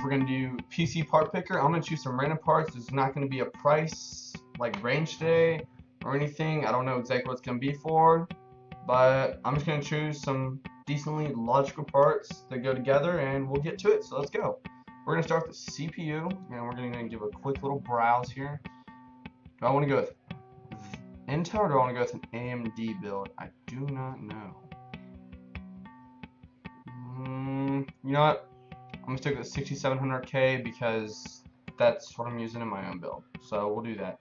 we're gonna do PC part picker. I'm gonna choose some random parts. There's not gonna be a price like range today or anything. I don't know exactly what it's gonna be for, but I'm just gonna choose some decently logical parts that go together, and we'll get to it. So let's go. We're gonna start with the CPU, and we're gonna give a quick little browse here. Do I want to go with Intel or do I want to go with an AMD build? I do not know. You know what? I'm gonna stick with 6700K because that's what I'm using in my own build. So we'll do that.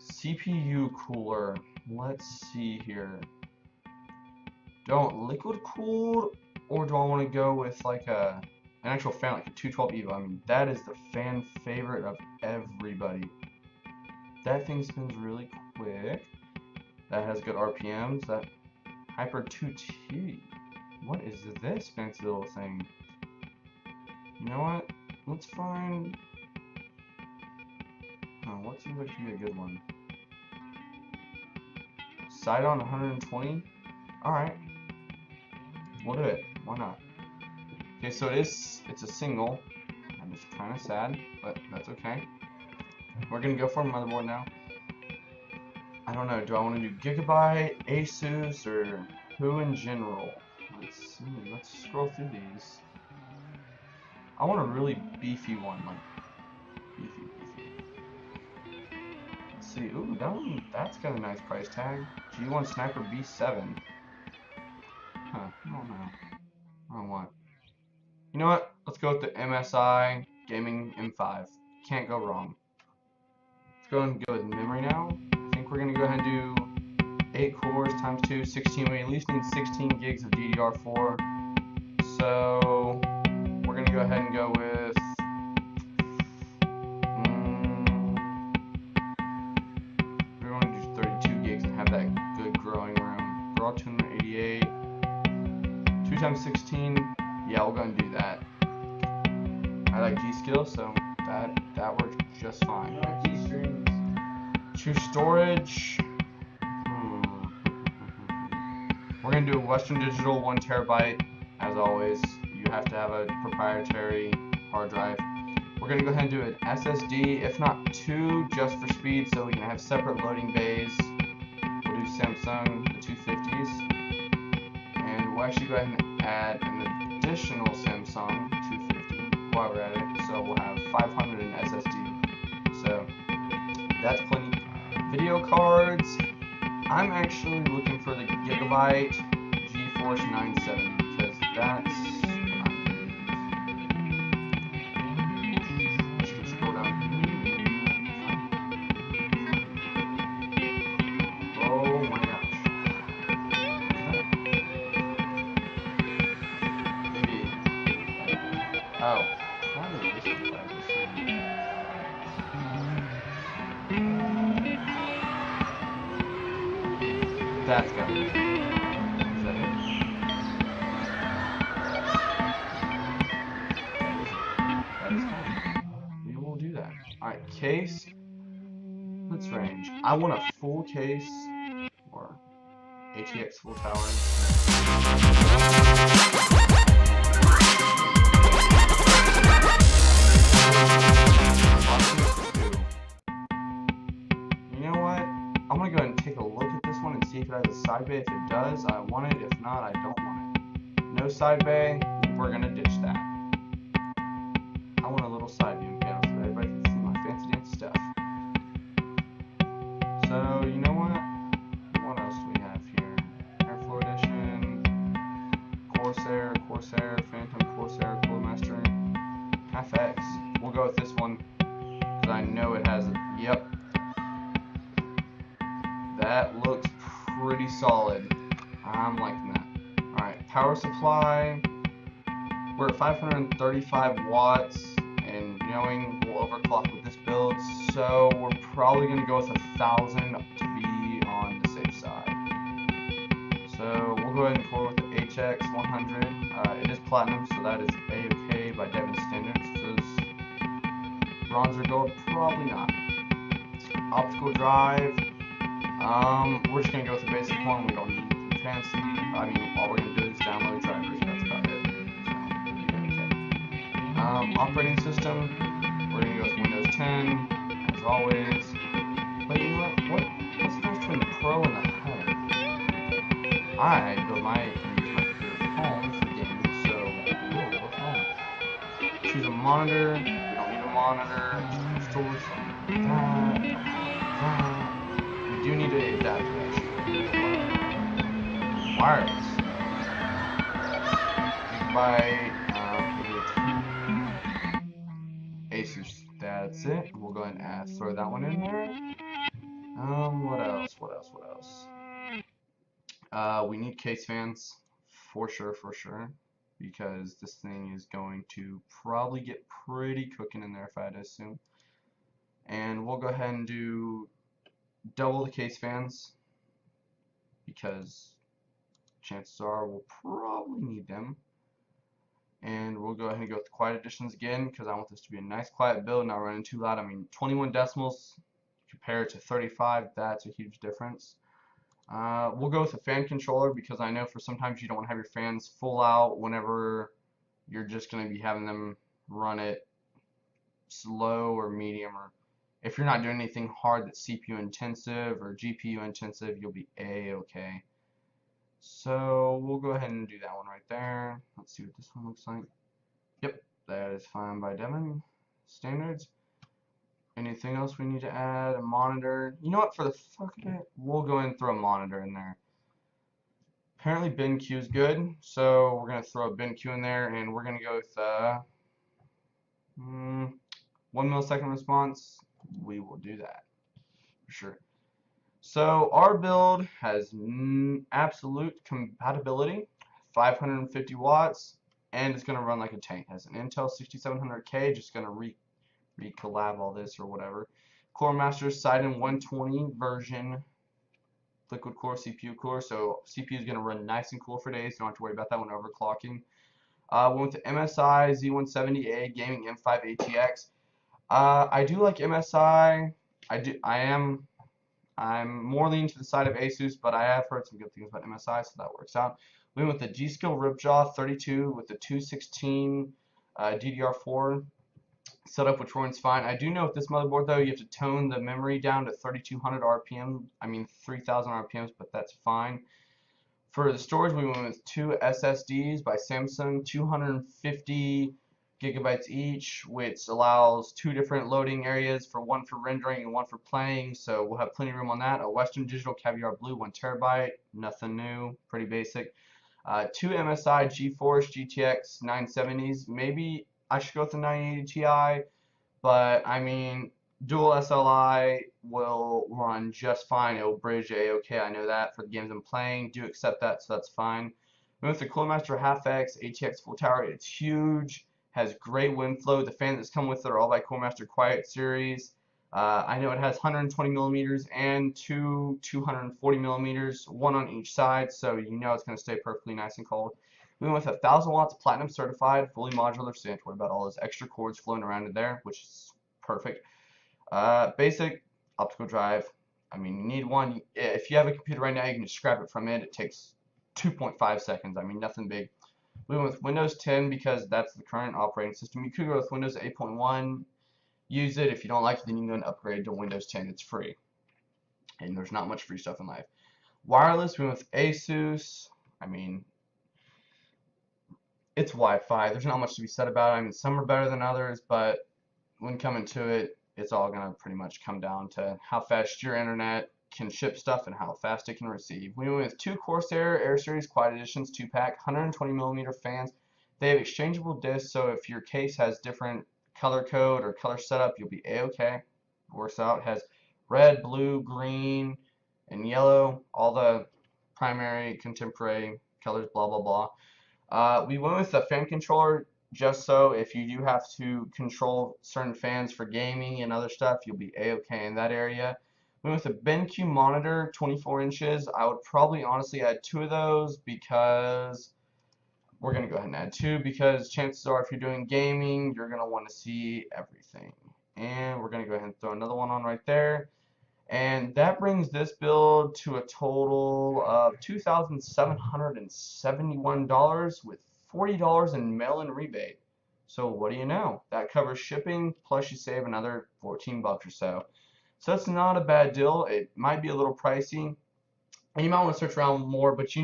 CPU cooler. Let's see here. Do I want liquid cooled or do I want to go with like an actual fan, like a 212 EVO? I mean, that is the fan favorite of everybody. That thing spins really quick. That has good RPMs. That Hyper 2T. What is this fancy little thing? You know what? Let's find. Oh, what seems like to be a good one? Side on 120. All right. We'll do it. Why not? Okay, so it's a single. I'm just kind of sad, but that's okay. We're gonna go for a motherboard now. I don't know. Do I want to do Gigabyte, Asus, or who in general? Let's see. Let's scroll through these. I want a really beefy one, like beefy. Let's see. Ooh, that's got a nice price tag. G1 Sniper B7. Huh? I don't know. I don't want. You know what? Let's go with the MSI Gaming M5. Can't go wrong. Let's go and go with memory now. I think we're gonna go ahead and do 8 cores times 2, 16. We at least need 16 gigs of DDR4. So we're gonna go ahead and go with we're going to do 32 gigs and have that good growing room. Raw 288, 2 times 16. Yeah, we'll go and do that. I like G-Skill, so that works just fine. Choose storage. We're gonna do a Western Digital 1 terabyte. As always, you have to have a proprietary hard drive. We're gonna go ahead and do an SSD, if not 2, just for speed, so we can have separate loading bays. We'll do Samsung, the 250s, and we'll actually go ahead and add an additional Samsung 250 while we're at it. So we'll have 500 in SSD. So that's plenty. Video cards. I'm actually looking for the Gigabyte GeForce 970 because that's what I'm going to use. Just gonna scroll down. Oh my gosh. Maybe. Oh. Probably this one. That's got to be. Is that it? That is fine. We will do that. Alright, case. Let's range. I want a full case or ATX full tower. I'm gonna go ahead and take a look at this one and see if it has a side bay. If it does, I want it. If not, I don't want it. No side bay, we're gonna ditch that. I want a little side view panel so everybody can see my fancy dance stuff. So, you know what? What else do we have here? Airflow Edition, Corsair, Phantom Corsair, Coolermaster, FX. We'll go with this one because I know it has it. Yep. That looks pretty solid. I'm liking that. Alright, power supply. We're at 535 watts, and knowing we'll overclock with this build, so we're probably going to go with 1,000 to be on the safe side. So we'll go ahead and core with the HX100. It is platinum, so that is A-OK by Devon standards. If it's bronze or gold, probably not. Optical drive. We're just gonna go with the basic one. We don't need anything fancy. I mean, all we're gonna do is download drivers. That's about it. So, okay. Operating system, we're going to go with Windows 10, as always. But you know what's the difference between the Pro and the Home? I build my use my computer for home for gaming, so we'll go with home. Choose a monitor. We don't need a monitor. Storage. That. That. We do need an adapter actually. Wireless. Gigabyte. Asus. That's it. We'll go ahead and throw that one in there. What else? What else? What else? We need case fans for sure, because this thing is going to probably get pretty cooking in there if I had to assume. And we'll go ahead and do double the case fans because chances are we'll probably need them. And we'll go ahead and go with the quiet additions again because I want this to be a nice quiet build, not running too loud. I mean, 21 decimals compared to 35, that's a huge difference. We'll go with a fan controller because I know for sometimes you don't want to have your fans full out whenever you're just going to be having them run it slow or medium, or if you're not doing anything hard that's CPU intensive or GPU intensive, you'll be A-okay. So we'll go ahead and do that one right there. Let's see what this one looks like. Yep, that is fine by Devin standards. Anything else we need to add? A monitor. You know what? For the fuck of it, we'll go and throw a monitor in there. Apparently BenQ is good, so we're gonna throw a BenQ in there, and we're gonna go with 1 millisecond response. We will do that for sure. So our build has absolute compatibility, 550 watts, and it's gonna run like a tank. It has an Intel 6700K, just gonna recollab all this or whatever. Core Master Cyden 120 version liquid core CPU core, so CPU is going to run nice and cool for days. You don't have to worry about that one overclocking. We went to MSI Z170A Gaming M5 ATX. I do like MSI. I'm more leaning to the side of Asus, but I have heard some good things about MSI, so that works out. We went with the G-Skill Ripjaw 32 with the 216 DDR4 setup, which runs fine. I do know with this motherboard though, you have to tone the memory down to 3200 RPM. I mean 3000 RPMs, but that's fine. For the storage, we went with 2 SSDs by Samsung, 250 gigabytes each, which allows 2 different loading areas, for one for rendering and one for playing. So we'll have plenty of room on that. A Western Digital Caviar Blue 1 terabyte, nothing new, pretty basic. 2 MSI GeForce GTX 970s. Maybe I should go with the 980 Ti, but I mean, dual SLI will run just fine. It will bridge A-OK. I know that for the games I'm playing. Do accept that, so that's fine. We went with the Coolmaster HalfX ATX Full Tower. It's huge, has great wind flow. The fans that come with it are all by Coolmaster Quiet Series. I know it has 120 millimeters and 240 millimeters, one on each side, so you know it's going to stay perfectly nice and cold. We went with 1000 watts platinum certified, fully modular, so you don't have to worry about all those extra cords floating around in there, which is perfect. Basic optical drive. I mean, you need one. If you have a computer right now, you can just scrap it from it. It takes 2.5 seconds. I mean, nothing big. We went with Windows 10 because that's the current operating system. You could go with Windows 8.1. Use it. If you don't like it, then you can go and upgrade to Windows 10. It's free. And there's not much free stuff in life. Wireless, we went with Asus. I mean, it's Wi-Fi. There's not much to be said about it. I mean, some are better than others, but when coming to it, it's all going to pretty much come down to how fast your internet can ship stuff and how fast it can receive. We went with 2 Corsair Air Series Quiet Editions 2-pack, 120 millimeter fans. They have exchangeable discs, so if your case has different color code or color setup, you'll be A-OK. Works out. It has red, blue, green, and yellow, all the primary contemporary colors, blah, blah, blah. We went with the fan controller just so if you do have to control certain fans for gaming and other stuff, you'll be A-OK in that area. We went with a BenQ monitor, 24 inches. I would probably honestly add 2 of those because we're going to go ahead and add 2 because chances are if you're doing gaming, you're going to want to see everything. And we're going to go ahead and throw another one on right there. And that brings this build to a total of $2,771 with $40 in mail-in rebate. So what do you know? That covers shipping, plus you save another 14 bucks or so. So that's not a bad deal. It might be a little pricey, and you might want to search around more, but I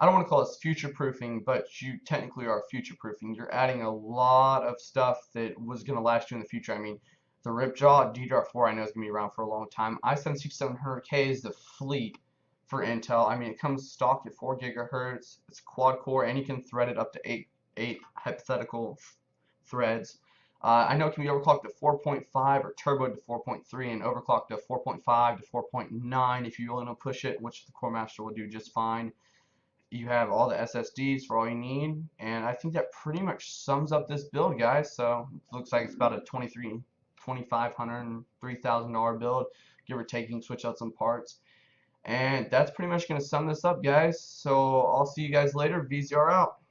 don't want to call it future proofing, but you technically are future proofing. You're adding a lot of stuff that was going to last you in the future. I mean, the Ripjaw DDR4 I know is going to be around for a long time. i7-6700K is the fleet for Intel. I mean, it comes stocked at 4 gigahertz. It's quad core, and you can thread it up to eight hypothetical threads. I know it can be overclocked to 4.5 or turboed to 4.3 and overclocked to 4.5 to 4.9 if you really don't push it, which the Core Master will do just fine. You have all the SSDs for all you need, and I think that pretty much sums up this build, guys. So it looks like it's about a $2,500 and $3,000 build, give or take. You can switch out some parts, and that's pretty much going to sum this up, guys. So I'll see you guys later. VZR out.